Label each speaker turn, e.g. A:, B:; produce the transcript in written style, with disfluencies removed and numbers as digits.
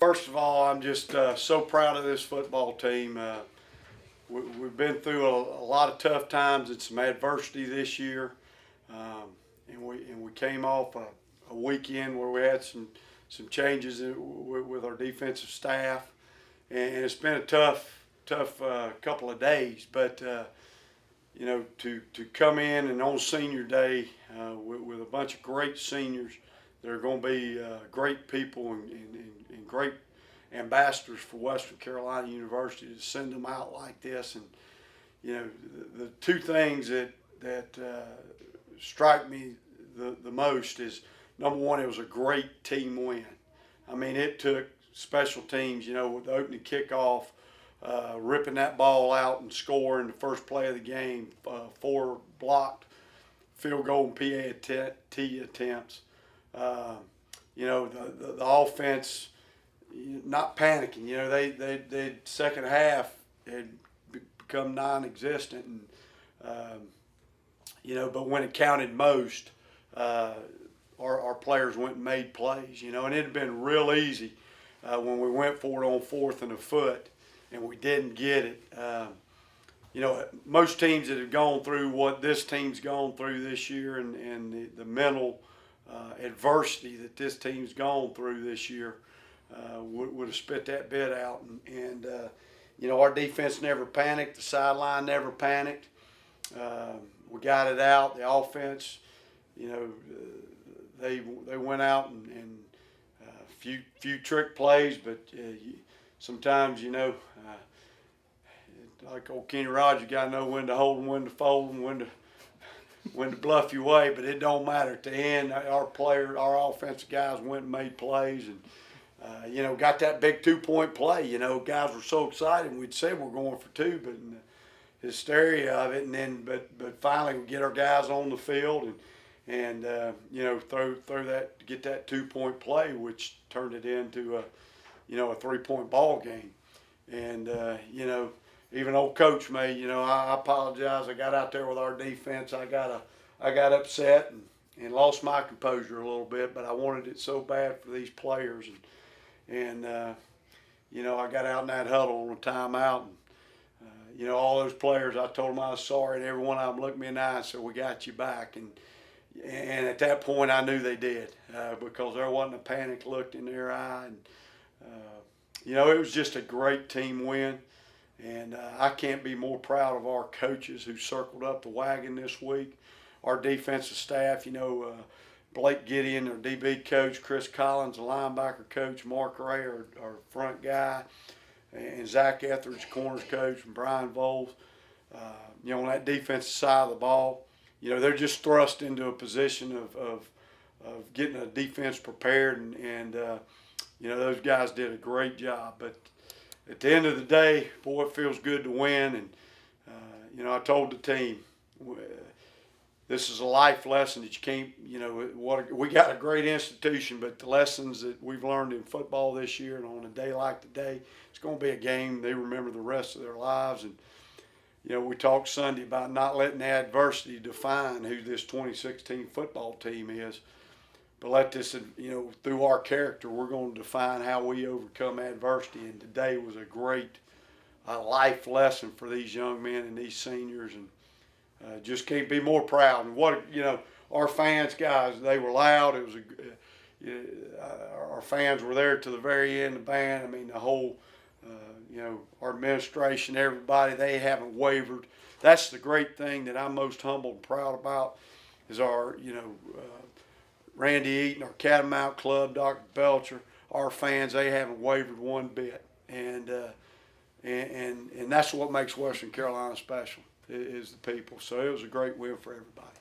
A: First of all, I'm just so proud of this football team. We've been through a lot of tough times and some adversity this year, and we came off a weekend where we had some changes with our defensive staff, and it's been a tough couple of days. But to come in and on Senior Day with a bunch of great seniors that are going to be great people and great ambassadors for Western Carolina University, to send them out like this. And the two things that strike me the most is, number one, it was a great team win. I mean, it took special teams, with the opening kickoff, ripping that ball out and scoring the first play of the game, 4 blocked field goal and PAT attempts. The offense not panicking. They second half had become non-existent, and but when it counted most, our players went and made plays. And it had been real easy when we went for it on 4th and a foot, and we didn't get it. Most teams that have gone through what this team's gone through this year, and the mental adversity that this team's gone through this year, would have spit that bit out. And our defense never panicked. The sideline never panicked. We got it out. The offense, they went out and few trick plays, but sometimes, like old Kenny Rogers, you got to know when to hold them, when to fold them, when to bluff your way. But it don't matter. At the end, our offensive guys went and made plays, and got that big 2-point play. Guys were so excited, and we'd said we're going for 2, but in the hysteria of it, and then but finally we get our guys on the field and get that 2-point play, which turned it into a 3-point ball game. And even old Coach May, I apologize. I got out there with our defense. I got upset and lost my composure a little bit, but I wanted it so bad for these players. And I got out in that huddle on a timeout, and all those players, I told them I was sorry, and every one of them looked me in the eye and said, "We got you back." And at that point, I knew they did, because there wasn't a panic look in their eye. And it was just a great team win, and I can't be more proud of our coaches who circled up the wagon this week. Our defensive staff, Blake Gideon, our DB coach, Chris Collins, the linebacker coach, Mark Ray, our front guy, and Zach Etheridge, corners coach, and Brian Voles. On that defensive side of the ball, they're just thrust into a position of getting a defense prepared, and those guys did a great job. But at the end of the day, boy, it feels good to win. And I told the team, this is a life lesson that you can't, we got a great institution, but the lessons that we've learned in football this year, and on a day like today, it's going to be a game they remember the rest of their lives. And, we talked Sunday about not letting the adversity define who this 2016 football team is, but let this, through our character, we're going to define how we overcome adversity. And today was a great life lesson for these young men and these seniors, and just can't be more proud. And what, our fans, guys, they were loud. It was our fans were there to the very end. The band, I mean, the whole, our administration, everybody, they haven't wavered. That's the great thing that I'm most humble and proud about, is our, Randy Eaton, our Catamount Club, Dr. Belcher, our fans, they haven't wavered one bit. And that's what makes Western Carolina special, is the people. So it was a great win for everybody.